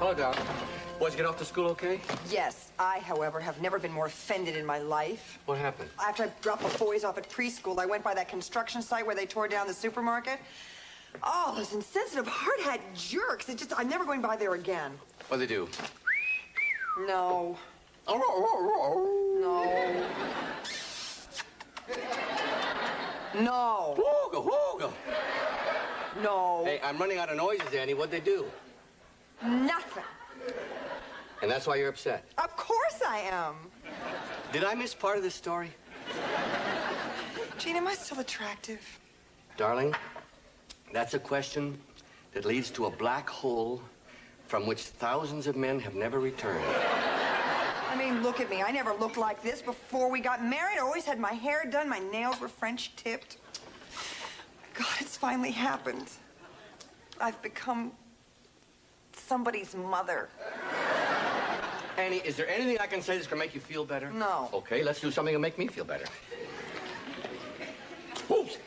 Hello, Doc. Boys get off to school okay? Yes. I, however, have never been more offended in my life. What happened? After I dropped the boys off at preschool, I went by that construction site where they tore down the supermarket. Oh, those insensitive, hard-hat jerks. I'm never going by there again. What'd they do? No. No. No. Whooga, whooga. No. Hey, I'm running out of noises, Annie. What'd they do? Nothing. And that's why you're upset? Of course I am. Did I miss part of this story? Gene, am I still attractive? Darling, that's a question that leads to a black hole from which thousands of men have never returned. I mean, look at me. I never looked like this before we got married. I always had my hair done. My nails were French tipped. God, it's finally happened. I've become somebody's mother. Annie, is there anything I can say that's gonna make you feel better? No. Okay, let's do something to make me feel better. Oops!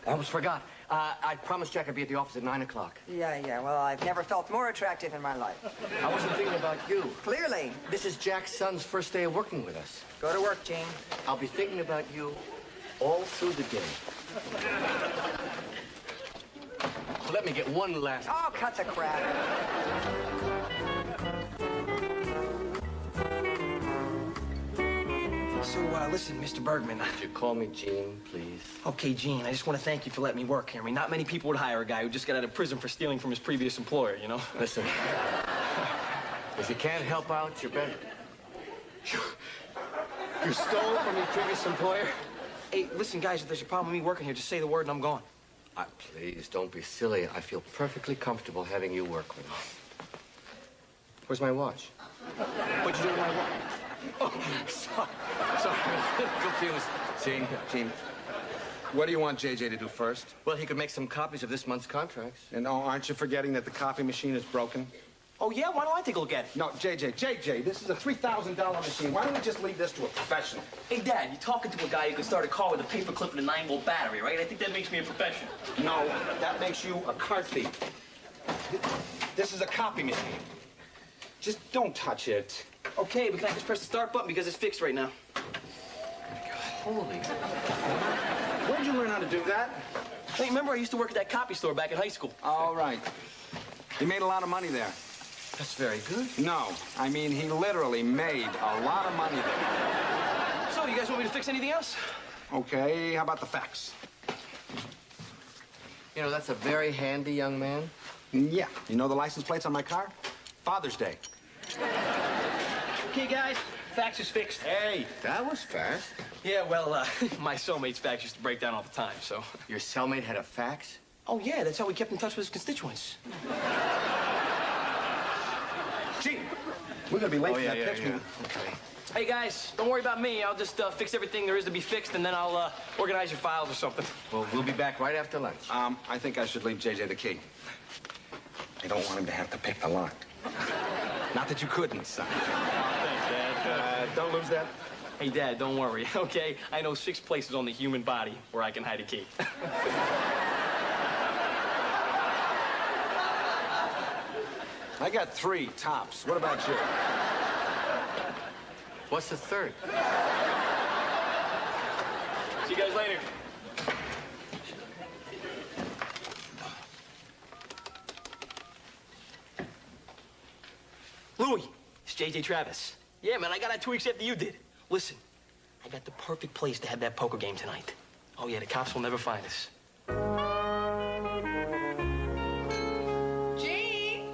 I almost forgot. I promised Jack I'd be at the office at 9 o'clock. Yeah. Well, I've never felt more attractive in my life. I wasn't thinking about you. Clearly. This is Jack's son's first day of working with us. Go to work, Gene. I'll be thinking about you all through the day. So let me get one last... Oh, cut the crap. So, listen, Mr. Bergman. Would you call me Gene, please? Okay, Gene, I just want to thank you for letting me work here. I mean, not many people would hire a guy who just got out of prison for stealing from his previous employer, you know? Listen, if you can't help out, you're better. You stole from your previous employer? Hey, listen, guys, if there's a problem with me working here, just say the word and I'm gone. Please, don't be silly. I feel perfectly comfortable having you work with me. Where's my watch? What'd you do with my watch? Oh, sorry. I'm confused. Gene, what do you want JJ to do first? Well, he could make some copies of this month's contracts. And aren't you forgetting that the copy machine is broken? Oh, yeah? Why don't I take a look at it? No, JJ, this is a $3,000 machine. Why don't we just leave this to a professional? Hey, Dad, you're talking to a guy who can start a car with a paperclip and a 9-volt battery, right? I think that makes me a professional. No, that makes you a cart thief. This is a copy machine. Just don't touch it. Okay, but can I just press the start button because it's fixed right now? Holy. Where'd you learn how to do that? Hey, remember I used to work at that copy store back in high school? All right. He made a lot of money there. That's very good. No, I mean, he literally made a lot of money there. So, you guys want me to fix anything else? Okay, how about the fax? You know, that's a very handy young man. Yeah. You know the license plates on my car? Father's Day. Okay, guys, fax is fixed. Hey, That was fast. Yeah, well, my cellmate's fax used to break down all the time, so... Your cellmate had a fax? Oh, yeah, that's how we kept in touch with his constituents. Gene, we're gonna be late for that yeah. pitch meeting. Okay. Hey, guys, don't worry about me. I'll just fix everything there is to be fixed, and then I'll organize your files or something. Well, we'll be back right after lunch. I think I should leave JJ the key. I don't want him to have to pick the lock. Not that you couldn't, son. Thanks, Dad. Don't lose that. Hey, Dad, don't worry, okay? I know 6 places on the human body where I can hide a key. I got 3 tops. What about you? What's the third? See you guys later. Louie, it's JJ Travis. Yeah, man, I got out 2 weeks after you did. Listen, I got the perfect place to have that poker game tonight. Oh, yeah, the cops will never find us. Gene!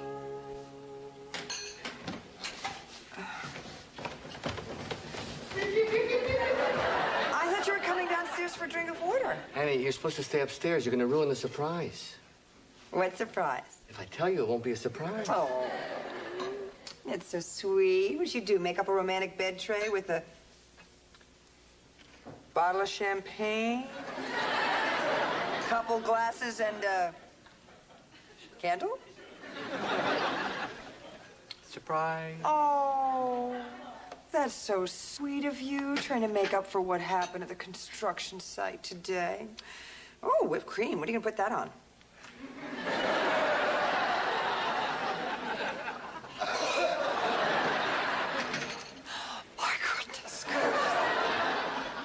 I thought you were coming downstairs for a drink of water. Annie, you're supposed to stay upstairs. You're going to ruin the surprise. What surprise? If I tell you, it won't be a surprise. Oh, it's so sweet. What'd you do, make up a romantic bed tray with a bottle of champagne, couple glasses, and a candle? Surprise. Oh, that's so sweet of you, trying to make up for what happened at the construction site today. Oh, whipped cream. What are you going to put that on?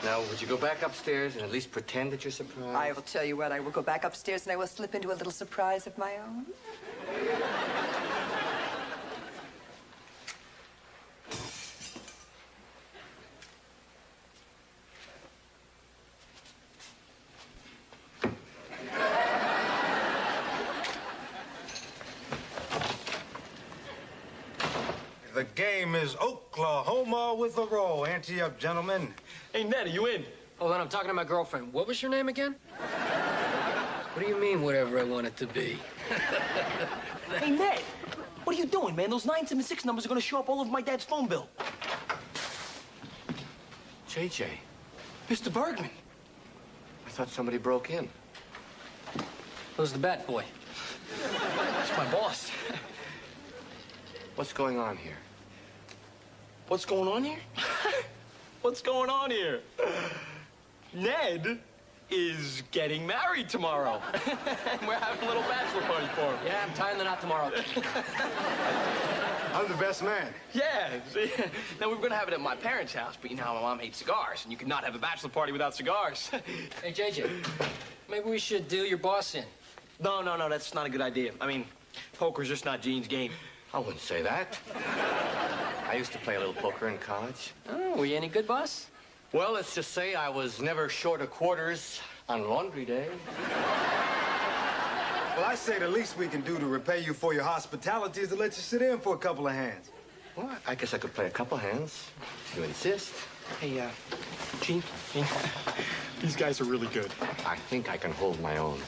Now, would you go back upstairs and at least pretend that you're surprised? I will tell you what, I will go back upstairs and I will slip into a little surprise of my own. The game is Oklahoma with a roll. Ante up, gentlemen. Hey, Ned, are you in? Hold on, I'm talking to my girlfriend. What was your name again? What do you mean, whatever I want it to be? Hey, Ned, what are you doing, man? Those 976 numbers are going to show up all over my dad's phone bill. JJ, Mr. Bergman. I thought somebody broke in. Who's the bat boy? That's my boss. What's going on here? What's going on here? What's going on here? Ned is getting married tomorrow. And we're having a little bachelor party for him. Yeah, I'm tying the knot tomorrow. I'm the best man. Yeah. See? Now, we were going to have it at my parents' house, but you know how my mom hates cigars, and you could not have a bachelor party without cigars. Hey, JJ, maybe we should deal your boss in. No, that's not a good idea. I mean, poker's just not Gene's game. I wouldn't say that. I used to play a little poker in college. Oh, were you any good, boss? Well, let's just say I was never short of quarters on laundry day. Well, I say the least we can do to repay you for your hospitality is to let you sit in for a couple of hands. Well, I guess I could play a couple hands, if you insist. Hey, Gene, these guys are really good. I think I can hold my own.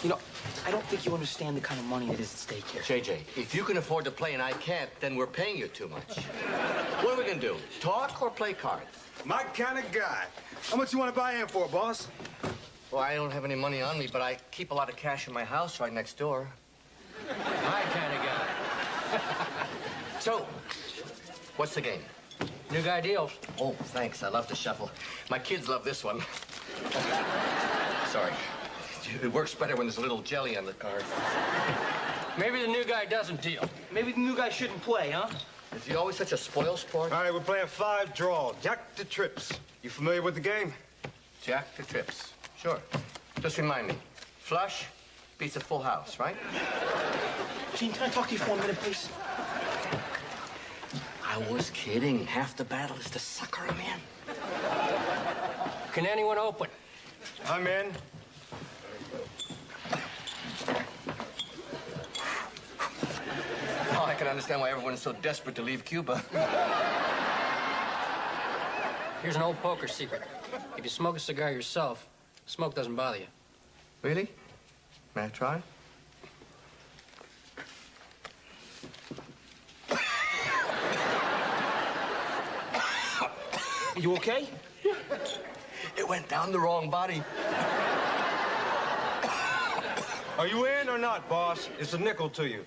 You know, I don't think you understand the kind of money that is at stake here. JJ, if you can afford to play and I can't, then we're paying you too much. What are we gonna do? Talk or play cards? My kind of guy. How much you want to buy in for, boss? Well, I don't have any money on me, but I keep a lot of cash in my house right next door. My kind of guy. So, what's the game? New guy deals. Oh, thanks. I love to shuffle. My kids love this one. Sorry. It works better when there's a little jelly on the card. Maybe the new guy doesn't deal. Maybe the new guy shouldn't play, huh? Is he always such a spoil sport? All right, we're playing 5 draw. Jack to trips. You familiar with the game? Jack to trips. Sure. Just remind me. Flush beats a full house, right? Gene, can I talk to you for 1 minute, please? I was kidding. Half the battle is to sucker him in. Can anyone open? I'm in. Oh, I can understand why everyone is so desperate to leave Cuba. Here's an old poker secret. If you smoke a cigar yourself, smoke doesn't bother you. Really? May I try? You okay? It went down the wrong body. Are you in or not, boss? It's a nickel to you.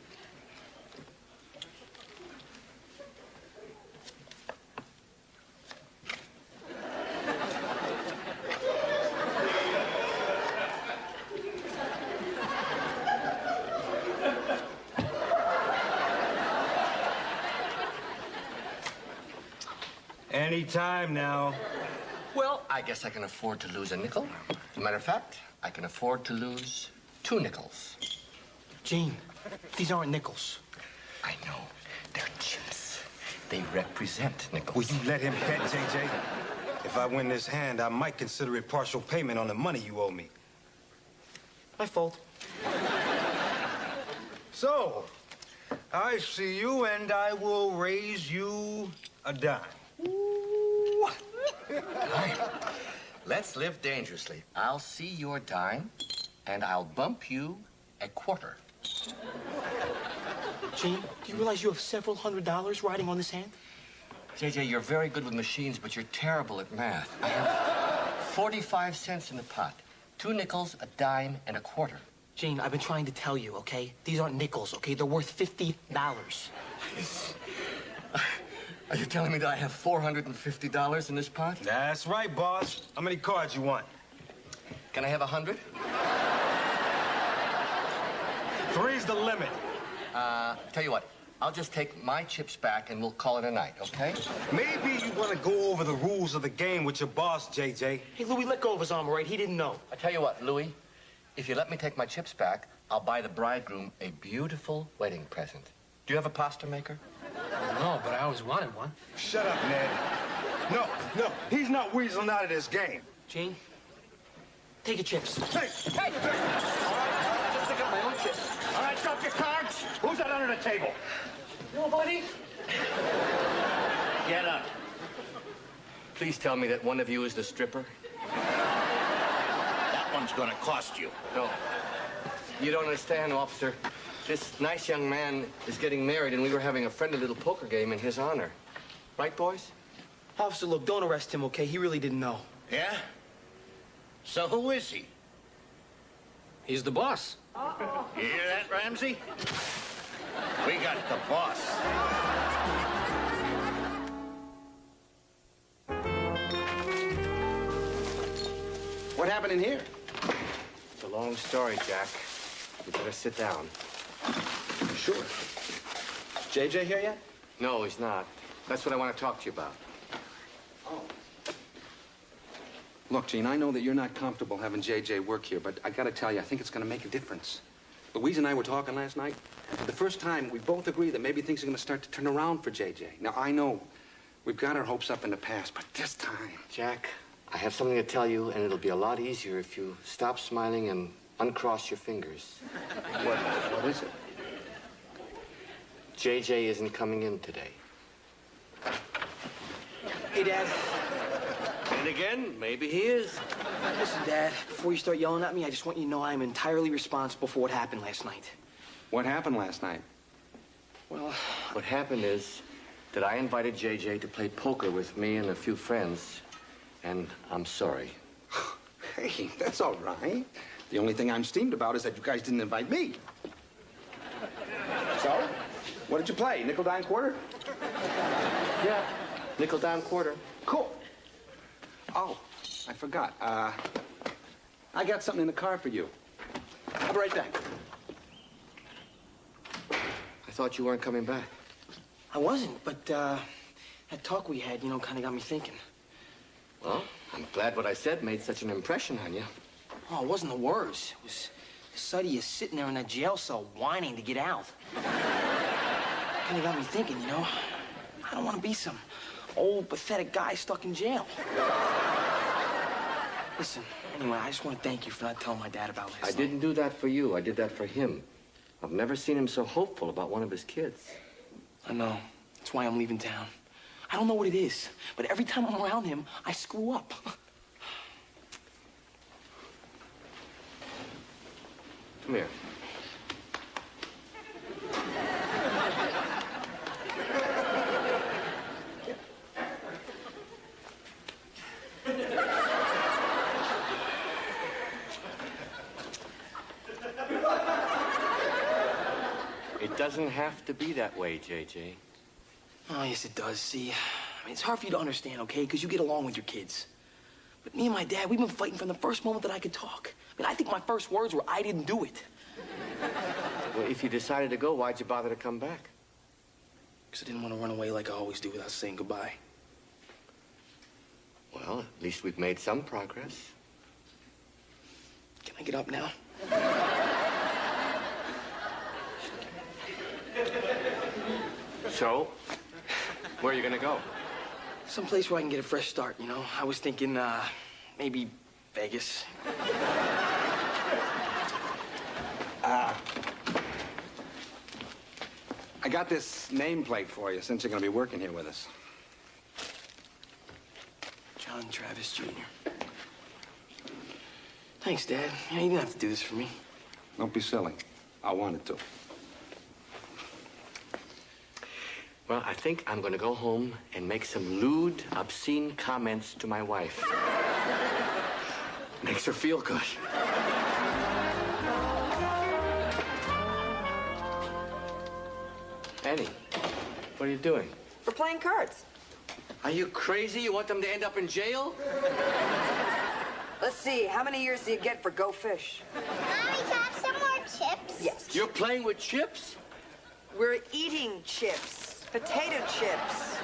Any time now. Well, I guess I can afford to lose a nickel. As a matter of fact, I can afford to lose 2 nickels. Gene, these aren't nickels. I know. They're chips. They represent nickels. Will you let him bet, JJ? If I win this hand, I might consider it partial payment on the money you owe me. I fold. So, I see you, and I will raise you a dime. Dime. Let's live dangerously. I'll see your dime, and I'll bump you a quarter. Gene, do you realize you have several $100 riding on this hand? JJ, you're very good with machines, but you're terrible at math. I have 45 cents in the pot. 2 nickels, a dime, and a quarter. Gene, I've been trying to tell you, okay? These aren't nickels, okay? They're worth $50. Are you telling me that I have $450 in this pot? That's right, boss. How many cards you want? Can I have 100? 3's the limit. Tell you what, I'll just take my chips back and we'll call it a night, okay? Maybe you want to go over the rules of the game with your boss, JJ. Hey, Louis, let go of his arm, all right? He didn't know. I tell you what, Louis, if you let me take my chips back, I'll buy the bridegroom a beautiful wedding present. Do you have a pasta maker? No, but I always wanted one. Shut up, Ned. No, he's not weaseling out of this game. Gene, take your chips. Hey! Just pick up my own chips. All right, drop your cards. Who's that under the table? Nobody? Get up. Please tell me that one of you is the stripper. That one's gonna cost you. No. You don't understand, officer. This nice young man is getting married, and we were having a friendly little poker game in his honor. Right, boys? Officer, look, don't arrest him, okay? He really didn't know. Yeah? So who is he? He's the boss. You hear that, Ramsey? We got the boss. What happened in here? It's a long story, Jack. You better sit down. Sure. JJ here yet? No, he's not. That's what I want to talk to you about. Look, Gene, I know that you're not comfortable having JJ work here, but I gotta tell you, I think it's gonna make a difference. Louise and I were talking last night. For the first time, we both agree that maybe things are gonna start to turn around for JJ. Now, I know we've got our hopes up in the past, but this time... Jack, I have something to tell you, and it'll be a lot easier if you stop smiling and uncross your fingers. What is it? JJ isn't coming in today. Hey, Dad. And again, maybe he is. Listen, Dad, before you start yelling at me, I just want you to know I'm entirely responsible for what happened last night. What happened last night? Well, What happened is that I invited JJ to play poker with me and a few friends, and I'm sorry. Hey, that's all right. The only thing I'm steamed about is that you guys didn't invite me. So, what did you play? Nickel, dime, quarter? Yeah, nickel down quarter. Cool. Oh, I forgot. I got something in the car for you. I'll be right back. I thought you weren't coming back. I wasn't, but that talk we had, kind of got me thinking. Well, I'm glad what I said made such an impression on you. Oh, it wasn't the words. It was the sight of you sitting there in that jail cell whining to get out. Kind of got me thinking, I don't want to be some old, pathetic guy stuck in jail. Listen, anyway, I just want to thank you for not telling my dad about last night. I didn't do that for you. I did that for him. I've never seen him so hopeful about one of his kids. I know. That's why I'm leaving town. I don't know what it is, but every time I'm around him, I screw up. Come here. It doesn't have to be that way, JJ. Oh, yes, it does. See, it's hard for you to understand, okay? Because you get along with your kids. But me and my dad, we've been fighting from the first moment that I could talk. I think my first words were, I didn't do it. Well, if you decided to go, why'd you bother to come back? Because I didn't want to run away like I always do without saying goodbye. Well, at least we've made some progress. Can I get up now? So, where are you gonna go? Someplace where I can get a fresh start, I was thinking, maybe Vegas. I got this nameplate for you since you're going to be working here with us. John Travis Jr. Thanks, Dad. You didn't have to do this for me. Don't be silly. I wanted to. Well, I think I'm gonna go home and make some lewd, obscene comments to my wife. Makes her feel good. Annie, what are you doing? We're playing cards. Are you crazy? You want them to end up in jail? Let's see, how many years do you get for Go Fish? Mommy, can I have some more chips? Yes. You're playing with chips? We're eating chips, potato chips.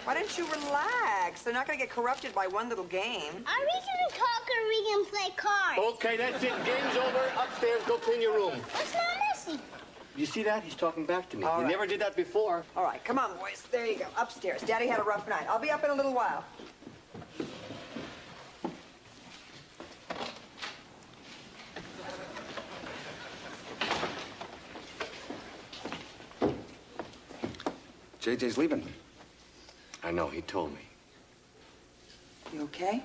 Why don't you relax? They're not going to get corrupted by one little game. Are we going to talk or are we going to play cards? Okay, that's it. Game's over. Upstairs, go clean your room. What's not messy? You see that? He's talking back to me. All He right. never did that before. All right, come on, boys. There you go. Upstairs. Daddy had a rough night. I'll be up in a little while. JJ's leaving. I know, he told me. You okay?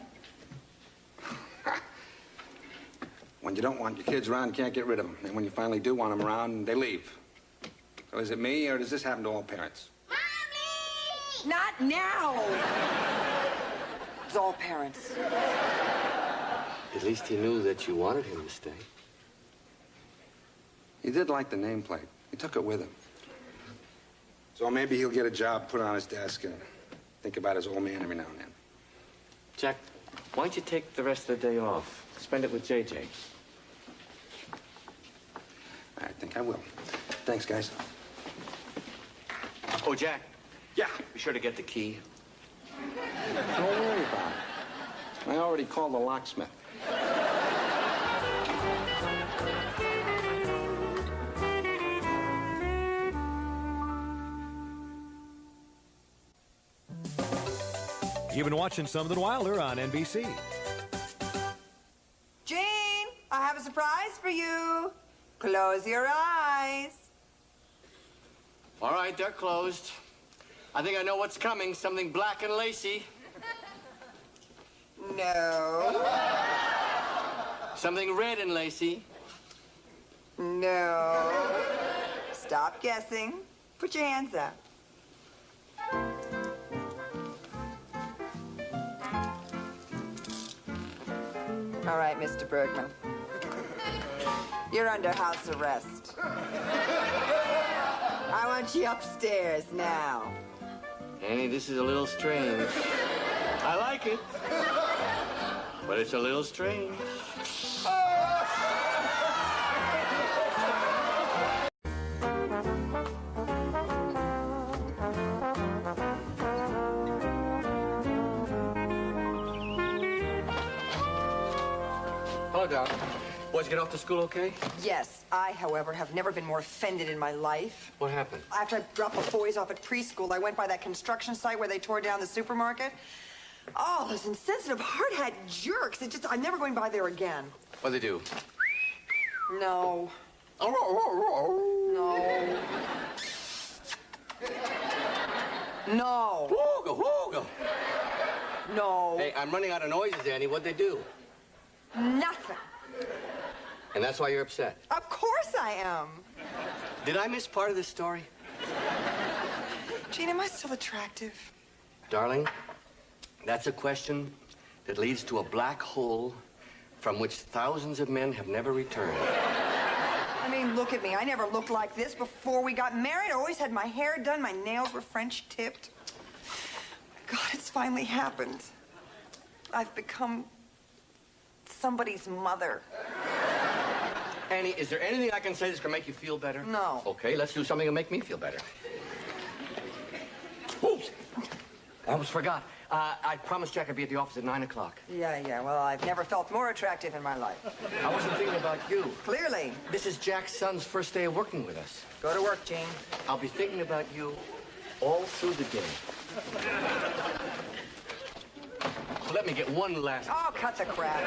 When you don't want your kids around, you can't get rid of them. And when you finally do want them around, they leave. So is it me, or does this happen to all parents? Mommy! Not now! It's all parents. At least he knew that you wanted him to stay. He did like the nameplate. He took it with him. So maybe he'll get a job put on his desk and think about his old man every now and then. Jack, why don't you take the rest of the day off? Spend it with JJ. I think I will. Thanks, guys. Oh, Jack. Yeah. Be sure to get the key. Don't worry about it. I already called the locksmith. You've been watching Something Wilder on NBC. Gene, I have a surprise for you. Close your eyes. All right, they're closed. I think I know what's coming. Something black and lacy. No. Something red and lacy. No. Stop guessing. Put your hands up. All right, Mr. Bergman. You're under house arrest. I want you upstairs now. Annie, this is a little strange. I like it. But it's a little strange. Hello, Doc. Boys get off to school okay? Yes, I, however, have never been more offended in my life. What happened? After I dropped the boys off at preschool, I went by that construction site where they tore down the supermarket. Oh, those insensitive hard-hat jerks. I'm never going by there again. What'd they do? No. No. No. Whooga, whooga. No. Hey, I'm running out of noises, Annie. What'd they do? Nothing. And that's why you're upset. Of course I am. Did I miss part of this story? Gene, am I still attractive? Darling, that's a question that leads to a black hole from which thousands of men have never returned. I mean, look at me. I never looked like this before we got married. I always had my hair done. My nails were French tipped. God, it's finally happened. I've become somebody's mother. Annie, is there anything I can say that's gonna make you feel better? No. Okay, let's do something to make me feel better. Oops. I almost forgot. I promised Jack I'd be at the office at 9 o'clock. Yeah. Well, I've never felt more attractive in my life. I wasn't thinking about you. Clearly. This is Jack's son's first day of working with us. Go to work, Gene. I'll be thinking about you all through the day. Let me get one last... Oh, cut the crap.